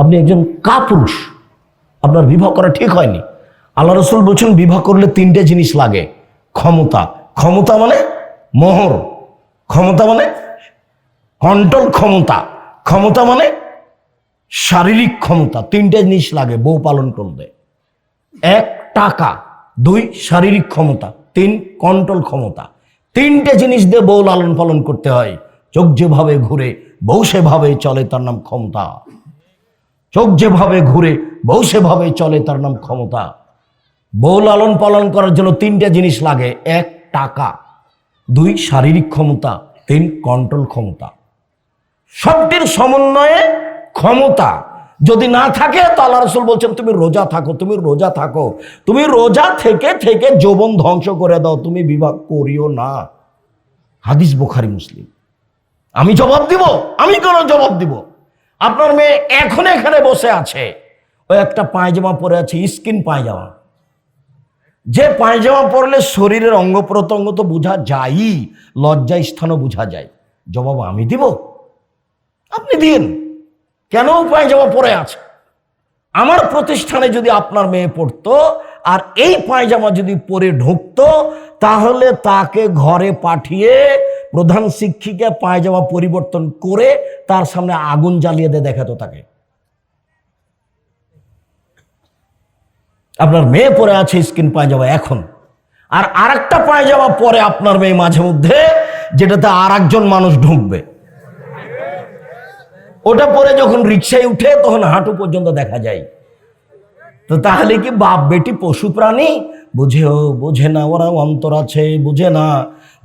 আপনি একজন কাপুরুষ, আপনার বিবাহ করা ঠিক হয়নি। আল্লাহ রসুল বলছেন বিবাহ করলে তিনটে জিনিস লাগে। ক্ষমতা, ক্ষমতা মানে মোহর, ক্ষমতা মানে কন্ট্রোল, ক্ষমতা, ক্ষমতা মানে শারীরিক ক্ষমতা। তিনটে জিনিস লাগে বউ পালন করলে। এক, টাকা। দুই, শারীরিক ক্ষমতা। তিন, কন্ট্রোল ক্ষমতা। তিনটে জিনিস দিয়ে বউ লালন পালন করতে হয়। চোখ যেভাবে ঘুরে বউ সেভাবে চলে, তার নাম ক্ষমতা। চোখ যেভাবে ঘুরে বউ সেভাবে চলে, তার নাম ক্ষমতা। বউ লালন পালন করার জন্য তিনটে জিনিস লাগে। এক, টাকা। দুই, শারীরিক ক্ষমতা। তিন, কন্ট্রোল ক্ষমতা। সবটির সমন্বয়ে ক্ষমতা যদি না থাকে তো আল্লাহ রাসূল বলছেন তুমি রোজা থাকো, তুমি রোজা থাকো, তুমি রোজা থেকে থেকে যৌবন ধ্বংস করে দাও, তুমি বিবাহ করিও না। হাদিস বুখারী মুসলিম। আমি জবাব দিব? আমি কেন জবাব দিব? আপনার মেয়ে এখন এখানে বসে আছে, ওই একটা পায়জামা পরে আছে, স্কিন পায়জামা। যে পায়জামা পরলে শরীরের অঙ্গ প্রত্যঙ্গ তো বোঝা যায়, লজ্জা স্থানও বোঝা যায়। জবাব আমি দিব? আপনি দিন। কেন পায়জামা পরে আছে? আমার প্রতিষ্ঠানে যদি আপনার মেয়ে পড়তো আর এই পায়জামা যদি পরে ঢুকতো, তাহলে তাকে ঘরে পাঠিয়ে প্রধান শিক্ষিকা পায়জামা পরিবর্তন করে তার সামনে আগুন জ্বালিয়ে দিয়ে দেখাতো তাকে। আপনার মেয়ে পরে আছে স্কিন পায়জামা এখন, আর আরেকটা পায়জামা পরে আপনার মেয়ে মাঝে মধ্যে, যেটাতে আর একজন মানুষ ঢুকবে। ওটা পরে যখন রিক্সায় উঠে তখন হাঁটু পর্যন্ত দেখা যায়। তো তাহলে কি বাপ বেটি পশু প্রাণী? বুঝেও বোঝে না ওরা, অন্তর আছে বুঝে না,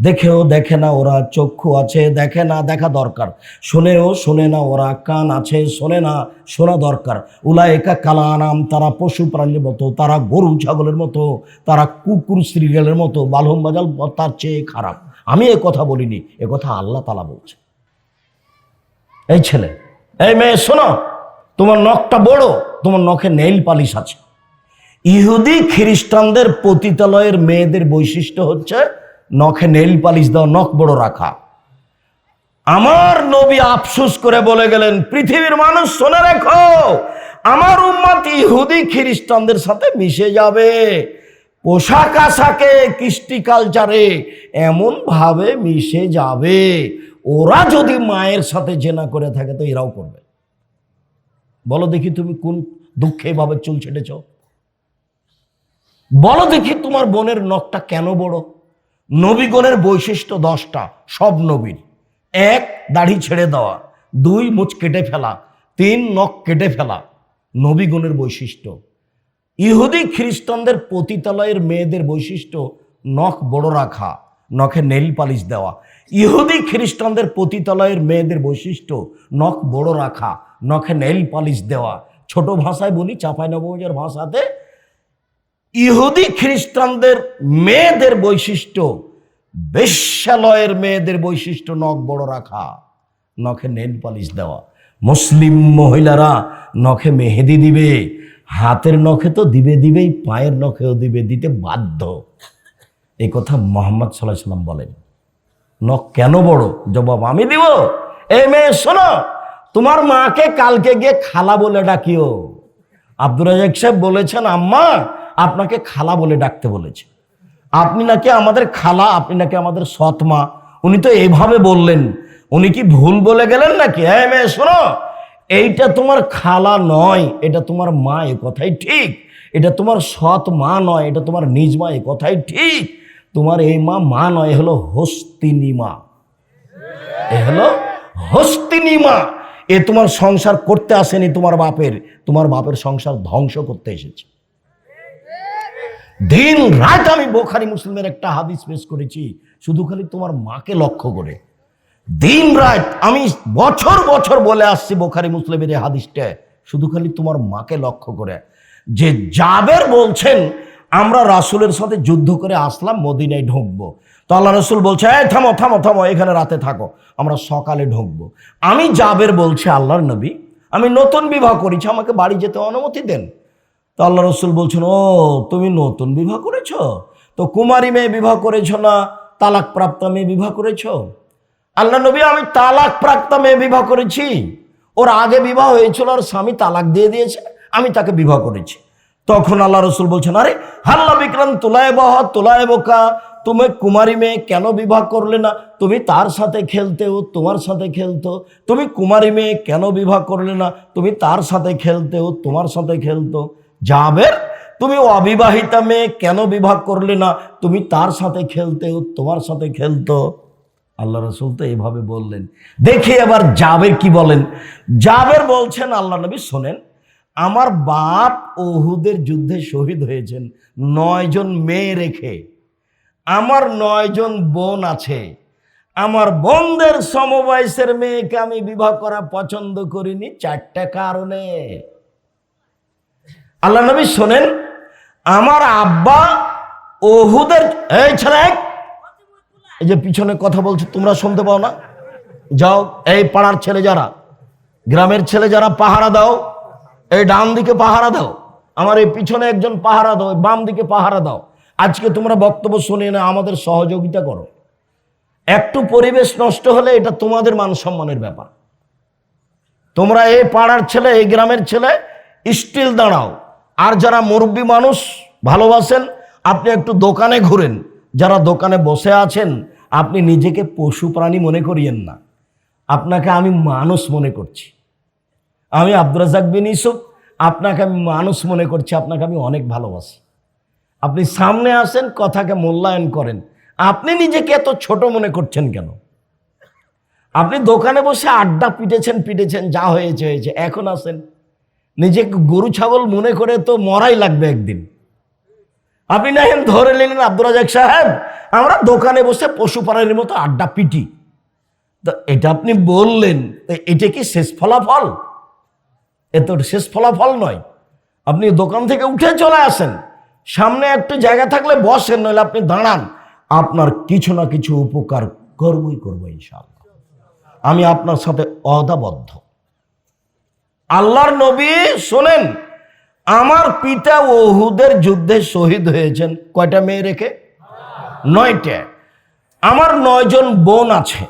দেখেও দেখে না ওরা, চক্ষু আছে দেখে না, দেখা দরকার। শোনেও শোনে না ওরা, কান আছে শোনে না, শোনা দরকার। উলায়েকা কালানাম, তারা পশু প্রাণীর মতো, তারা গরু ছাগলের মতো, তারা কুকুর শ্রীগালের মতো, বালহম বাজাল তার চেয়ে খারাপ। আমি এ কথা বলিনি, এ কথা আল্লাহ তাআলা বলছে। এই ছেলে, এই মেয়ে শোনো, তোমার নখটা বড়, তোমার নখে নেইল পালিশ আছে। ইহুদি খ্রিস্টানদের পতিতালয়ের মেয়েদের বৈশিষ্ট্য হচ্ছে নখে নেইল পালিশ দেওয়া, নখ বড় রাখা। আমার নবী আফসোস করে বলে গেলেন, পৃথিবীর মানুষ শুনে রেখো, আমার উম্মত ইহুদি খ্রিস্টানদের সাথে মিশে যাবে। পোশাক আশাকে, কৃষ্টি কালচারে এমন ভাবে মিশে যাবে, ওরা যদি মায়ের সাথে জেনা করে থাকে তো এরাও করবে। বলো দেখি তুমি কোন দুঃখে এভাবে চুল ছেটেছ? বলো দেখি তোমার বোনের নখটা কেন বড়? নবীগণের বৈশিষ্ট্য 10টা, সব নবীর। 1, দাড়ি ছেড়ে দেওয়া। 2, মুছ কেটে ফেলা। 3, নখ কেটে ফেলা। নবীগণের বৈশিষ্ট্য। ইহুদি খ্রিস্টানদের পতিতালয়ের মেয়েদের বৈশিষ্ট্য নখ বড় রাখা, নখে নেইল পালিশ দেওয়া। ইহুদি খ্রিস্টানদের পতিতালয়ের মেয়েদের বৈশিষ্ট্য নখ বড় রাখা, নখে নেইল পালিশ দেওয়া। ছোট ভাষায় বলি, চাঁপাইনবাবগঞ্জের ভাষাতে, ইহুদি খ্রিস্টানদের মেয়েদের বৈশিষ্ট্য, বেশ্যালয়ের মেয়েদের বৈশিষ্ট্য নখ বড় রাখা, নখে নেইল পালিশ দেওয়া। মুসলিম মহিলারা নখে মেহেদি দিবে, হাতের নখে তো দিবেই, পায়ের নখেও দিতে বাধ্য। এই কথা মুহাম্মদ সাল্লাল্লাহু আলাইহি ওয়াসাল্লাম বলেন। নখ কেন বড়? জবাব আমি দিব। এই মেয়ে শোনো, তোমার মাকে কালকে গিয়ে খালা বলে ডাকিও। আব্দুর রাজ্জাক সাহেব বলেছেন, আম্মা আপনাকে খালা বলে ডাকতে বলেছে। আপনি নাকি আমাদের খালা, আপনি নাকি আমাদের সৎ মা। উনি তো এইভাবে বললেন, উনি কি ভুল বলে গেলেন নাকি? হ্যাঁ মেয়ে শোনো, এইটা তোমার খালা নয়, এটা তোমার মা, এ কথাই ঠিক। এটা তোমার সৎ মা নয়, এটা তোমার নিজ মা, এ কথাই ঠিক। তোমার এই মা নয়, এ হলো হস্তিনী মা, এ হলো হস্তিনী মা। এ তোমার সংসার করতে আসেনি তোমার বাপের সংসার ধ্বংস করতে এসেছে। দিন রাত আমি বুখারী মুসলিমের একটা হাদিস পেশ করেছি, শুধু খালি তোমার মাকে লক্ষ্য করে। দিন রাত আমি বছর বছর বলে আসছি বুখারী মুসলিমের এই হাদিসটা, শুধু খালি তোমার মাকে লক্ষ্য করে। যে জাবের বলছেন, আমরা রাসূলের সাথে যুদ্ধ করে আসলাম, মদিনায় ঢুকবো। তো আল্লাহ রাসূল বলছে, এই থামো থামো থামো, এখানে রাতে থাকো, আমরা সকালে ঢুকবো। আমি জাবের বলছে, আল্লাহর নবী, আমি নতুন বিবাহ করেছি, আমাকে বাড়ি যেতে অনুমতি দেন। তো আল্লাহ রাসূল বলছেন, ও তুমি নতুন বিবাহ করেছ, তো কুমারী মেয়ে বিবাহ করেছ না তালাক প্রাপ্ত মেয়ে বিবাহ করেছ? আল্লাহ নবী, আমি তালাক প্রাপ্ত মেয়ে বিবাহ করেছি। ওর আগে বিবাহ হয়েছিল, আর স্বামী তালাক দিয়ে দিয়েছে, আমি তাকে বিবাহ করেছি। তখন আল্লাহ রসুল বলছেন, আরে হাল্লা বিক্রাম তোলায় বহ তোলায় বোকা, তুমি কুমারী মেয়ে কেন বিবাহ করলে না? তুমি তার সাথে খেলতে, ও তোমার সাথে খেলতো। তুমি কুমারী মেয়ে কেন বিবাহ করলে না? তুমি তার সাথে খেলতে, ও তোমার সাথে খেলতো। জাবের, তুমি অবিবাহিতা মেয়ে কেন বিবাহ করলে না? তুমি তার সাথে খেলতে, ও তোমার সাথে খেলতো। আল্লাহ রসুল তো এইভাবে বললেন। দেখে এবার জাবের কি বলেন। জাবের বলছেন, আল্লাহ নবী শোনেন, আমার বাপ উহুদের যুদ্ধে শহীদ হয়েছেন 9 জন মেয়ে রেখে। আমার 9 জন বোন আছে। আমার বোনদের সমবয়সের মেয়েকে আমি বিবাহ করা পছন্দ করিনি 4টা কারণে। আল্লাহ নবী শোনেন, আমার আব্বা উহুদের, এই ছেলে, এই যে পিছনে কথা বলছো তোমরা শুনতে পাও না? যাও, এই পাড়ার ছেলে যারা, গ্রামের ছেলে যারা, পাহারা দাও। এই ডান দিকে পাহারা দাও, আমার এই পিছনে একজন পাহারা দাও, বাম দিকে পাহারা দাও। আজকে তোমরা বক্তব্য শুনে না, আমাদের সহযোগিতা করো। একটু পরিবেশ নষ্ট হলে এটা তোমাদের মান সম্মানের ব্যাপার। তোমরা এই পাড়ার ছেলে, এই গ্রামের ছেলে স্টিল দাঁড়াও। আর যারা মুরব্বী মানুষ ভালোবাসেন, আপনি একটু দোকানে ঘুরেন। যারা দোকানে বসে আছেন, আপনি নিজেকে পশু প্রাণী মনে করিয়েন না, আপনাকে আমি মানুষ মনে করছি। আমি আব্দুর রাজ্জাক বিন ইউসুফ, আপনাকে আমি মানুষ মনে করছি, আপনাকে আমি অনেক ভালোবাসি। আপনি সামনে আসেন, কথাকে মূল্যায়ন করেন। আপনি নিজেকে এত ছোট মনে করছেন কেন? আপনি দোকানে বসে আড্ডা পিটেছেন, যা হয়েছে হয়েছে। এখন আসেন, নিজেকে গরু ছাগল মনে করে তো মরাই লাগবে একদিন। আপনি না ধরে নিলেন, আব্দুর রাজ্জাক সাহেব আমরা দোকানে বসে পশু প্রাণীর মতো আড্ডা পিটি, তো এটা আপনি বললেন, এটা কি শেষ ফলাফল? এ তো শেষ ফলাফল নয়। আপনি দোকান থেকে উঠে চলে আসেন, সামনে একটু জায়গা থাকলে বসেন, নইলে আপনি দাঁড়ান। আপনার কিছু না কিছু উপকার করবই ইনশাআল্লাহ। আমি আপনার সাথে অদাবদ্ধ। আল্লাহর নবী শোনেন, আমার পিতা উহুদের যুদ্ধে শহীদ হয়েছেন কয়টা মেয়ে রেখে? 9টা। আমার 9 জন বোন আছে।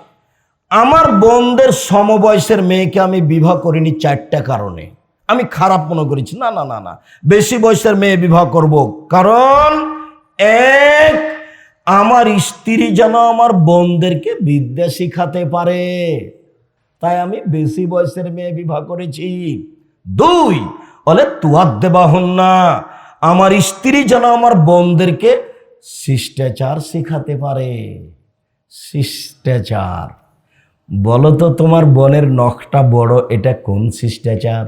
আমার বোনদের সমবয়সের মেয়েকে আমি বিবাহ করিনি 4টা কারণে। আমি খারাপ মনে করেছি, না না না না, বেশি বয়সের মেয়ে বিবাহ করব। কারণ এক, আমার স্ত্রী যেন আমার বোনদেরকে বিদ্যা শিখাতে পারে, তাই আমি বেশি বয়সের মেয়ে বিবাহ করেছি। 2, বলে তুয়াদ দেবা হন না, আমার স্ত্রী যেন আমার বোনদেরকে শিষ্টাচার শিখাতে পারে। শিষ্টাচার, বলো তো তোমার বোনের নখটা বড়, এটা কোন শিষ্টাচার?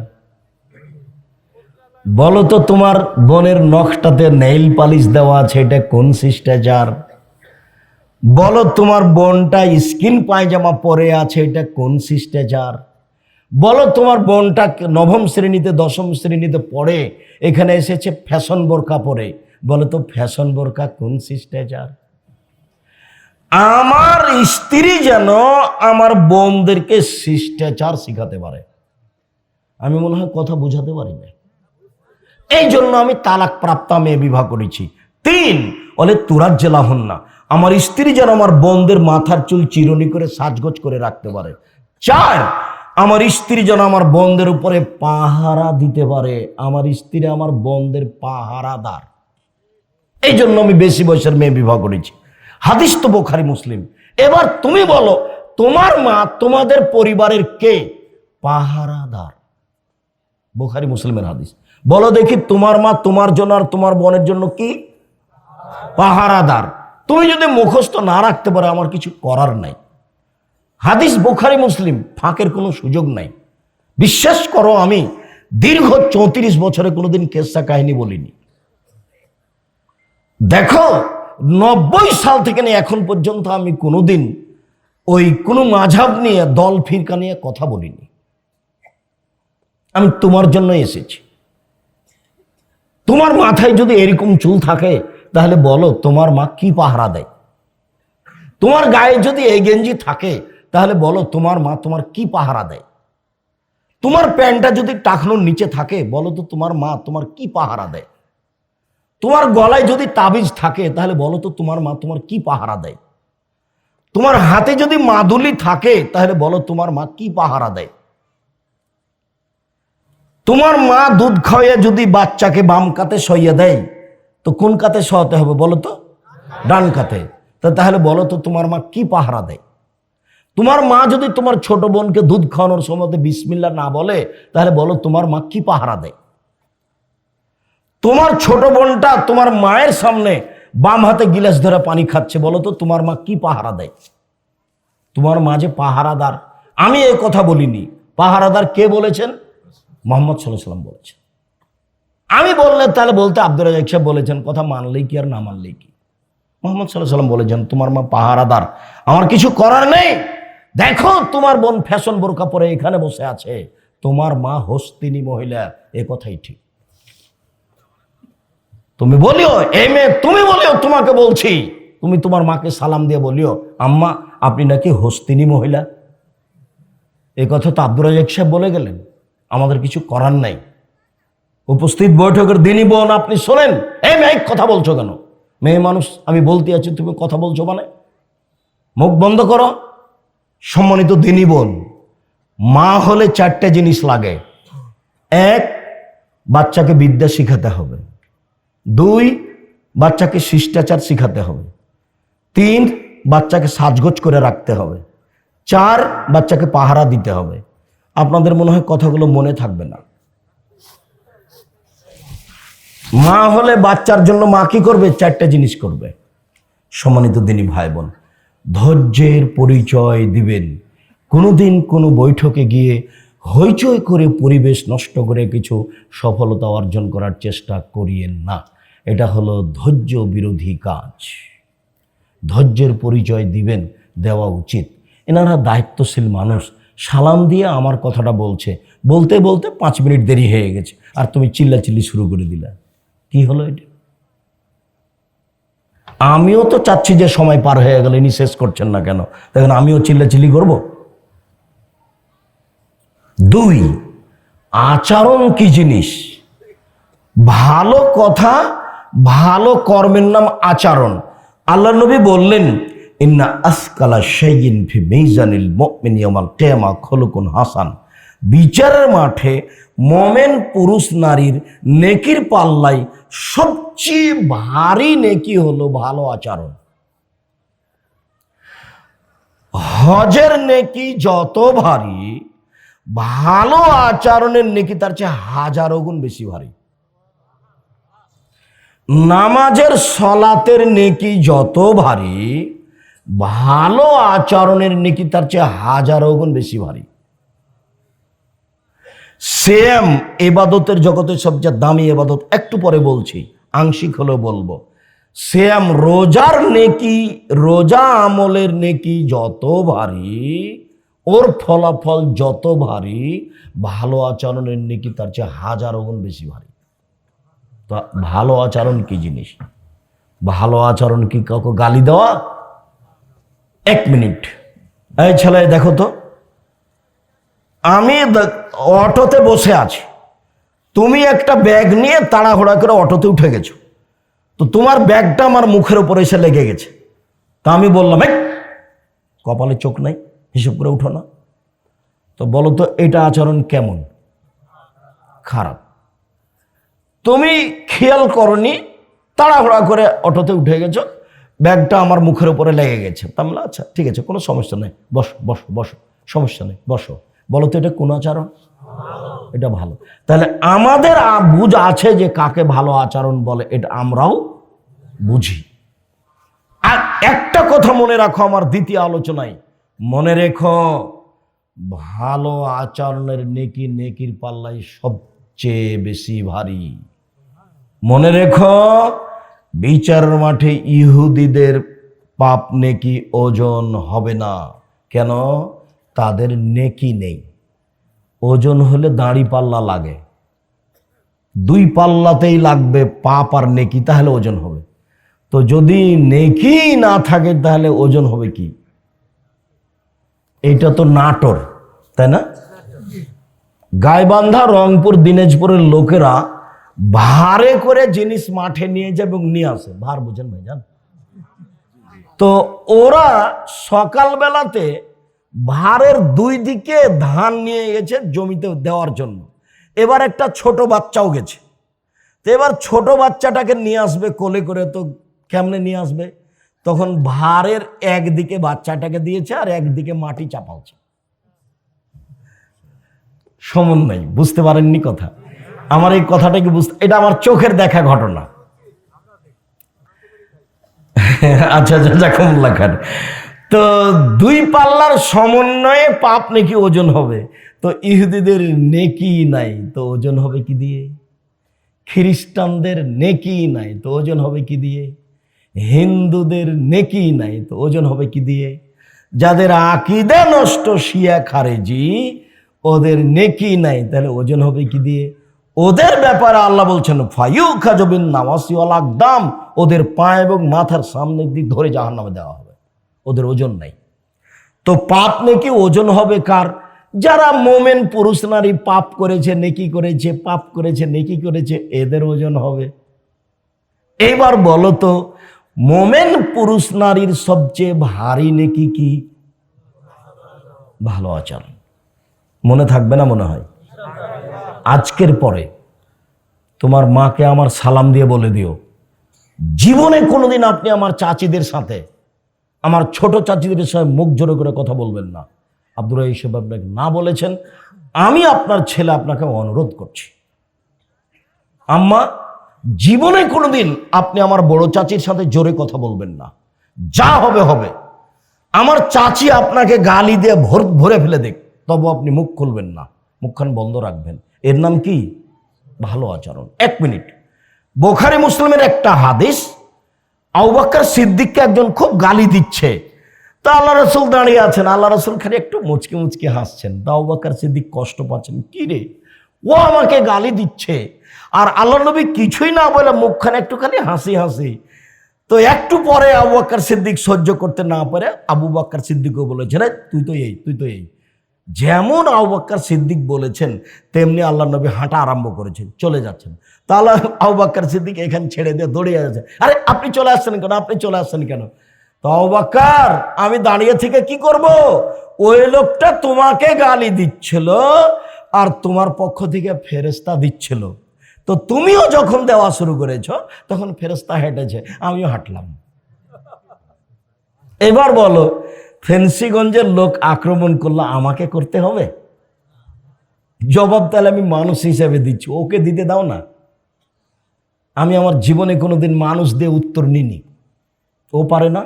বলো তো তোমার বোনের নখটাতে নেইল পালিশ দেওয়া আছে, এটা কোন শিষ্টাচার? বলো তোমার বোনটা স্কিন পায়জামা পরে আছে, এটা কোন শিষ্টাচার? বলো তোমার বোনটা 9ম শ্রেণীতে 10ম শ্রেণীতে পড়ে, এখানে এসেছে ফ্যাশন বোরকা পরে, বলো তো ফ্যাশন বোরকা কোন শিষ্টাচার? আমার স্ত্রী যেন আমার বোনদেরকে শিষ্টাচার শিখাতে পারে। আমি মনে হয় কথা বোঝাতে পারি না, এই জন্য আমি তালাক প্রাপ্তা মেয়ে বিবাহ করেছি। 3, বলে তুরাজ জেলা হন না, আমার স্ত্রী যেন আমার বোনদের মাথার চুল চিরুনি করে সাজগোজ করে রাখতে পারে। 4, আমার স্ত্রী যেন আমার বোনদের উপরে পাহারা দিতে পারে। আমার স্ত্রী আমার বোনদের পাহারাদার, এই জন্য আমি বেশি বয়সের মেয়ে বিবাহ করেছি। হাদিস তো বুখারী মুসলিম। এবার তুমি বলো, তোমার মা তোমাদের পরিবারের কে পাহারাদার? বুখারী মুসলিমের হাদিস। বলো দেখি, তোমার মা তোমার জন্য আর তোমার বোনের জন্য কি পাহারাদার? তুমি যদি মুখস্থ না রাখতে পারো, আমার কিছু করার নাই। হাদিস বুখারী মুসলিম, ফাঁকের কোনো সুযোগ নাই। বিশ্বাস করো, আমি দীর্ঘ 34 বছরে কোনোদিন কেসা কাহিনী বলিনি। দেখো, 90 সাল থেকে নিয়ে এখন পর্যন্ত আমি কোনোদিন ওই কোনো মাঝহাব নিয়ে, দল ফিরকা নিয়ে কথা বলিনি। আমি তোমার জন্য এসেছি। তোমার মাথায় যদি এরকম চুল থাকে, তাহলে বলো তোমার মা কি পাহারা দেয়? তোমার গায়ে যদি এই গেঞ্জি থাকে, তাহলে বলো তোমার মা তোমার কি পাহারা দেয়? তোমার প্যান্টটা যদি টাকনোর নিচে থাকে, বলো তো তোমার মা তোমার কি পাহারা দেয়? তোমার গলায় যদি তাবিজ থাকে, তাহলে বলো তো তোমার মা তোমার কি পাহারা দেয়? তোমার হাতে যদি মাদুলি থাকে, তাহলে বলো তোমার মা কি পাহারা দেয়? তোমার মা দুধ খাওয়াইয়া যদি বাচ্চাকে বাম কাতে শইয়া দেয়, তো কোন কাতে শোয়াতে হবে বলো তো? ডান কাতে। তাহলে বলো তো তোমার মা কি পাহারা দেয়? তোমার মা যদি তোমার ছোট বোনকে দুধ খাওয়ানোর সময় বিসমিল্লাহ না বলে, তাহলে বলো তোমার মা কি পাহারা দেয়? তোমার ছোট বোনটা তোমার মায়ের সামনে বাম হাতে গিলাস ধরে পানি খাচ্ছে, বলো তো তোমার মা কি পাহারা দেয়? তোমার মা যে পাহারাদার, আমি এই কথা বলিনি। পাহারাদার কে বলেছেন? মুহাম্মদ সাল্লাল্লাহু আলাইহি ওয়াসাল্লাম বলেছেন। আমি বললে তাহলে বলতে আব্দুর রাজ্জাক সাহেব বলেছেন, কথা মানলেই কি আর না মানলেই কি। মুহাম্মদ সাল্লাল্লাহু আলাইহি ওয়াসাল্লাম বলেছেন তোমার মা পাহারাদার, আমার কিছু করার নেই। দেখো তোমার বোন ফ্যাশন বোরকা পরে এখানে বসে আছে, তোমার মা হস্তিনী মহিলা, এ কথাই ঠিক। তুমি বলিও এই মেয়ে, তুমি বলিও, তোমাকে বলছি, তুমি তোমার মাকে সালাম দিয়ে বলিও, আম্মা আপনি নাকি হস্তিনী মহিলা। এই কথা তো আব্দুর রাজ্জাক সাহেব বলে গেলেন, আমাদের কিছু করার নাই। উপস্থিত বৈঠকের দিনই বোন আপনি শোনেন, এই মেয়ে কথা বলছো কেন? মেয়ে মানুষ, আমি বলতে আছি তুমি কথা বলছো মানে? মুখ বন্ধ করো। সম্মানিত দিনী বোন, মা হলে 4টে জিনিস লাগে। 1, বাচ্চাকে বিদ্যা শিখাতে হবে। 2, বাচ্চাকে শিষ্টাচার শিখাতে হবে। 3, বাচ্চাকে সাজগোজ করে রাখতে হবে। 4, বাচ্চাকে পাহারা দিতে হবে। আপনাদের মনে হয় কথাগুলো মনে থাকবে না। মা হলে বাচ্চার জন্য মা কি করবে? 4টে জিনিস করবে। সম্মানিত দিনী ভাই বোন, ধৈর্যের পরিচয় দিবেন। কোনোদিন কোনো বৈঠকে গিয়ে হইচই করে পরিবেশ নষ্ট করে কিছু সফলতা অর্জন করার চেষ্টা করিয়েন না। এটা হলো ধৈর্য বিরোধী কাজ। ধৈর্যের পরিচয় দিবেন, দেওয়া উচিত। এনারা দায়িত্বশীল মানুষ, সালাম দিয়ে আমার কথাটা বলছে, বলতে বলতে 5 মিনিট দেরি হয়ে গেছে, আর তুমি চিল্লাচিল্লি শুরু করে দিলা। কি হলো এটা? আমিও তো চাচ্ছি যে সময় পার হয়ে গেল, ইনি শেষ করছেন না কেন? দেখেন আমিও চিল্লাচিল্লি করব। 2, আচরণ কি জিনিস? ভালো কথা, ভালো কর্মের নাম আচরণ। আল্লাহ নবী বললেন, ইন্না আসকালা শাইইন ফি মিজানিল মুমিন ইয়াউমাল কিয়ামা খুলুকুন হাসান। বিচারের মাঠে মোমেন পুরুষ নারীর নেকির পাল্লায় সবচেয়ে ভারী নেকি হলো ভালো আচরণ। হজের নেকি যত ভারী, ভালো আচরণের নেকি তার চেয়ে 1000 গুণ বেশি ভারী। নামাজের সলাতের নেকি যত ভারী, ভালো আচরণের নেকি তার চেয়ে 1000 গুণ বেশি ভারী। সেম ইবাদতের জগতে সবচেয়ে দামি ইবাদত, একটু পরে বলছি, আংশিক হলেও বলবো। সেম রোজার নেকি, রোজা আমলের নেকি যত ভারী, ওর ফলাফল যত ভারী, ভালো আচরণের নেকি তার চেয়ে 1000 গুণ বেশি ভারী। তো ভালো আচরণ কি জিনিস? ভালো আচরণ কি কাউকে গালি দেওয়া? 1 মিনিট, এই ছেলে দেখো তো, আমি অটোতে বসে আছি, তুমি একটা ব্যাগ নিয়ে তাড়াহুড়া করে অটোতে উঠে গেছো, তো তোমার ব্যাগটা আমার মুখের উপরে এসে লেগে গেছে। তা আমি বললাম, এই কপালে চোখ নাই, হিসেব করে উঠো না। তো বলো তো এটা আচরণ কেমন? খারাপ। তুমি খেয়াল করনি, তাড়াহুড়া করে অটোতে উঠে গেছো, ব্যাগটা আমার মুখের উপরে লেগে গেছে। তা বললাম আচ্ছা ঠিক আছে, কোনো সমস্যা নেই, বসো বসো বসো, সমস্যা নেই, বসো। বলো তো এটা কোন আচরণ? এটা ভালো। তাহলে আমাদের বুঝ আছে যে কাকে ভালো আচরণ বলে, এটা আমরাও বুঝি। আর একটা কথা মনে রাখো, আমার দ্বিতীয় আলোচনায় মনে রেখো, ভালো আচরণের নেকি নেকির পাল্লায় সবচেয়ে বেশি ভারী। মনে রেখো, বিচারের মাঠে ইহুদিদের পাপ নেকি ওজন হবে না। কেন? তাদের নেকি নেই। ওজন হলে দাঁড়ি পাল্লা লাগে, 2 পাল্লাতেই লাগবে পাপ আর নেকি, তাহলে ওজন হবে। তো যদি নেকি না থাকে তাহলে ওজন হবে কি? এটা তো নাটোর, তাই না? গাইবান্ধা, রংপুর, দিনাজপুরের লোকেরা ভারে করে জিনিস মাঠে নিয়ে যায় এবং নিয়ে আসে। ভার বুঝেন ভাই জান? তো ওরা সকালবেলাতে ভারের 2 দিকে ধান নিয়ে গেছে জমিতে দেওয়ার জন্য, এবার একটা ছোট বাচ্চাও গেছে। তো এবার ছোট বাচ্চাটাকে নিয়ে আসবে কোলে করে, তো কেমনে নিয়ে আসবে? তখন ভারের একদিকে বাচ্চাটাকে দিয়েছে আর একদিকে মাটি চাপাচ্ছে, সমন্বয়। বুঝতে পারেননি কথা? আমার এই কথাটা কি বুঝতে, এটা আমার চোখের দেখা ঘটনা। আচ্ছা জাযাকুমুল্লাহ খান। তো দুই পাল্লার সমন্বয়ে পাপ নাকি ওজন হবে। তো ইহুদিদের নেকি নাই, তো ওজন হবে কি দিয়ে? খ্রিস্টানদের নেকি নাই, তো ওজন হবে কি দিয়ে? হিন্দুদের নেকি নাই, তো ওজন হবে কি দিয়ে? যাদের আকীদা নষ্ট শিয়া খারেজি, ওদের নেকি নাই, তাহলে ওজন হবে কি দিয়ে? ওদের ব্যাপারে আল্লাহ বলছেন ফায়ুখাযু বিন নাওয়াসি ওয়াল আকদাম, ওদের পা এবং মাথার সামনের দিক ধরে জাহান্নামে দেওয়া হবে, ওদের ওজন নাই। তো পাপ নেকি ওজন হবে কার? যারা মোমেন পুরুষ নারী পাপ করেছে, নেকি করেছে, পাপ করেছে, নেকি করেছে, এদের ওজন হবে। এইবার বলো তো, মোমেন পুরুষ নারীর সবচেয়ে ভারী নেকি কি? ভালো আচরণ। মনে থাকবে না মনে হয়? আজকের পরে তোমার মাকে আমার সালাম দিয়ে বলে দিও, জীবনে কোনোদিন আপনি আমার চাচিদের সাথে, আমার ছোট চাচিদের সাথে মুখ জোরে করে কথা বলবেন না। আব্দুর রাহিম সাহেব আপনাকে না বলেছেন, আমি আপনার ছেলে আপনাকে অনুরোধ করছি, আম্মা জীবনে কোনোদিন আপনি আমার বড় চাচির সাথে জোরে কথা বলবেন না, যা হবে হবে। আমার চাচি আপনাকে গালি দিয়ে ভরে ফেলে দেখ, তবু আপনি মুখ খুলবেন না, মুখখান বন্ধ রাখবেন। এর নাম কি? ভালো আচরণ। 1 মিনিট, বুখারী মুসলিমের একটা হাদিস, আবু বকর সিদ্দিককে একজন খুব গালি দিচ্ছে, তা আল্লাহ রাসূল দাঁড়িয়ে আছেন, আল্লাহ রাসূল খালি একটু মুচকি মুচকি হাসছেন। তা আবু বকর সিদ্দিক কষ্ট পাচ্ছেন, কি রে ও আমাকে গালি দিচ্ছে, আর আল্লাহ নবী কিছুই না বলে মুখখানে একটুখানি হাসি হাসি। তো একটু পরে আবু বকর সিদ্দিক সহ্য করতে না পারে আবু বকর সিদ্দিকও বলেছে, রে তুই তো এই। যেমন আবু বকর সিদ্দিক বলেছেন তেমনি আল্লাহ নবী হাঁটা আরম্ভ করেছেন, চলে যাচ্ছেন। তাহলে আবু বকর সিদ্দিক এখানে ছেড়ে দিয়ে দৌড়িয়ে যাচ্ছে, আরে আপনি চলে আসছেন কেন, আপনি চলে আসছেন কেন? তো আবু বকর, আমি দাঁড়িয়ে থেকে কি করব? ওই লোকটা তোমাকে গালি দিচ্ছিল আর তোমার পক্ষ থেকে ফেরেশতা দিচ্ছিল, তো তুমিও যখন দেওয়া শুরু করেছো তখন ফেরেশতা হেঁটেছে, আমিও হাঁটলাম। এবার বলো, ফেন্সিগঞ্জের লোক আক্রমণ করলে আমাকে করতে হবে জবাব? তাহলে আমি মানুষ হিসেবে দিচ্ছি, ওকে দিতে দাও না। আমি আমার জীবনে কোনোদিন মানুষ দিয়ে উত্তর নিনি, ও পারে না।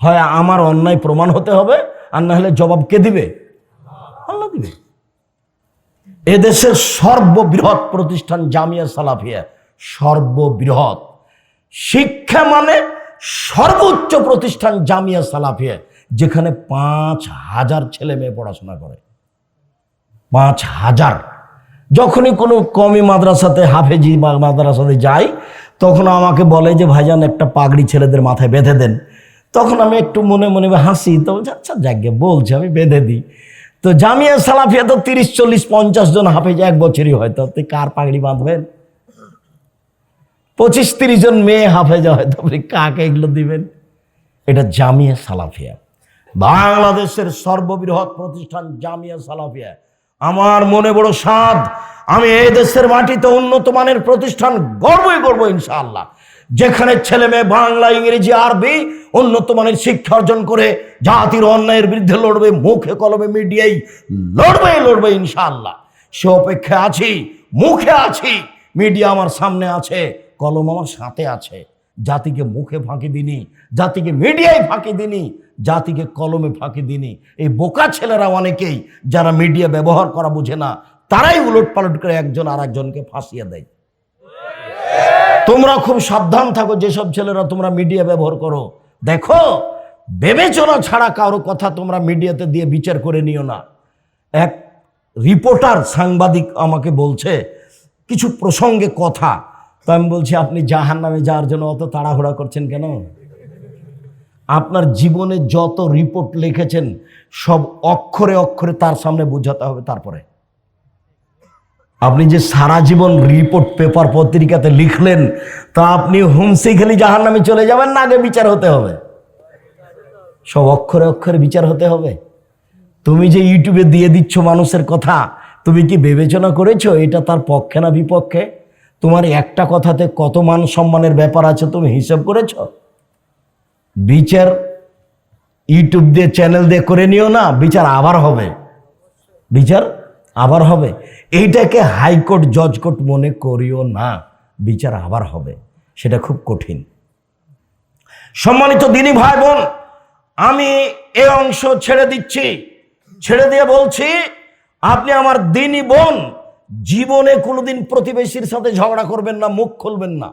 হয় আমার অন্যায় প্রমাণ হতে হবে, আর না হলে জবাব কে দিবে? আল্লাহ দিবে। এদেশের সর্ববৃহৎ প্রতিষ্ঠান জামিয়া সালাফিয়া, সর্ববৃহৎ শিক্ষা মানে সর্বোচ্চ প্রতিষ্ঠান জামিয়া সালাফিয়া, যেখানে 5000 ছেলে মেয়ে পড়াশোনা করে। 5000। যখনই কোনো কমি মাদ্রাসাতে, হাফেজি মাদ্রাসাতে যাই, তখন আমাকে বলে যে ভাইজান একটা পাগড়ি ছেলেদের মাথায় বেঁধে দেন। তখন আমি একটু মনে মনে হাসি, তো আচ্ছা যাকে বলছে আমি বেঁধে দিই। তো জামিয়া সালাফিয়া তো 30, 40, 50 জন হাফেজ এক বছরই হয়, তো আপনি কার পাগড়ি বাঁধবেন? 25, 30 জন মেয়ে হাফেজা হয়, আপনি কাকে এগুলো দিবেন? এটা জামিয়া সালাফিয়া, বাংলাদেশের সর্ববৃহৎ প্রতিষ্ঠান জামিয়া সালাফিয়া। আমার মনে বড় সাধ, আমি এই দেশের মাটিতে উন্নত মানের প্রতিষ্ঠান গর্বই করবো ইনশাআল্লাহ, যেখানে ছেলে মেয়ে বাংলা, ইংরেজি, আরবি উন্নত মানের শিক্ষা অর্জন করে জাতির অন্যায়ের বিরুদ্ধে লড়বে, মুখে কলমে মিডিয়ায় লড়বে ইনশাআল্লাহ। সে অপেক্ষা আছি, মুখে আছি, মিডিয়া আমার সামনে আছে, কলম আমার সাথে আছে। জাতিকে মুখে ফাঁকি দিনি, জাতিকে মিডিয়ায় ফাঁকি দিনি, জাতিকে কলমে ফাঁকি দিনি। এই বোকা ছেলেরা অনেকেই যারা মিডিয়া ব্যবহার করা বুঝে না, তারাই উলট পালট করে একজন আর একজনকে ফাঁসিয়ে দেয়। তোমরা খুব সাবধান থাকো, যেসব ছেলেরা তোমরা মিডিয়া ব্যবহার করো, দেখো বিবেচনা ছাড়া কারো কথা তোমরা মিডিয়াতে দিয়ে বিচার করে নিও না। এক রিপোর্টার, সাংবাদিক আমাকে বলছে কিছু প্রসঙ্গে কথা, তো আমি বলছি আপনি জাহান্নামে যাওয়ার জন্য অত তাড়াহুড়া করছেন কেন? আপনার জীবনে যত রিপোর্ট লিখেছেন সব অক্ষরে অক্ষরে তার সামনে বোঝাতে হবে। তারপরে আপনি যে সারা জীবন রিপোর্ট পেপার পত্রিকাতে লিখলেন, তা আপনি হুমসি খেলি জাহান্নামে চলে যাবেন না, আগে বিচার হতে হবে। সব অক্ষরে অক্ষরে বিচার হতে হবে। তুমি যে ইউটিউবে দিয়ে দিচ্ছ মানুষের কথা, তুমি কি বিবেচনা করেছো এটা তার পক্ষে না বিপক্ষে? তোমার একটা কথাতে কত মান সম্মানের ব্যাপার আছে তুমি হিসাব করেছো? বিচার ইউটিউব দিয়ে চ্যানেল দিয়ে করে নিও না, বিচার আবার হবে, বিচার আবার হবে। এইটাকে হাইকোর্ট জজ কোর্ট মনে করিও না, বিচার আবার হবে, সেটা খুব কঠিন। সম্মানিত দিনী ভাই বোন, আমি এই অংশ ছেড়ে দিচ্ছি, ছেড়ে দিয়ে বলছি আপনি আমার দিনী বোন, জীবনে কোনোদিন প্রতিবেশীর সাথে ঝগড়া করবেন না, মুখ খুলবেন না।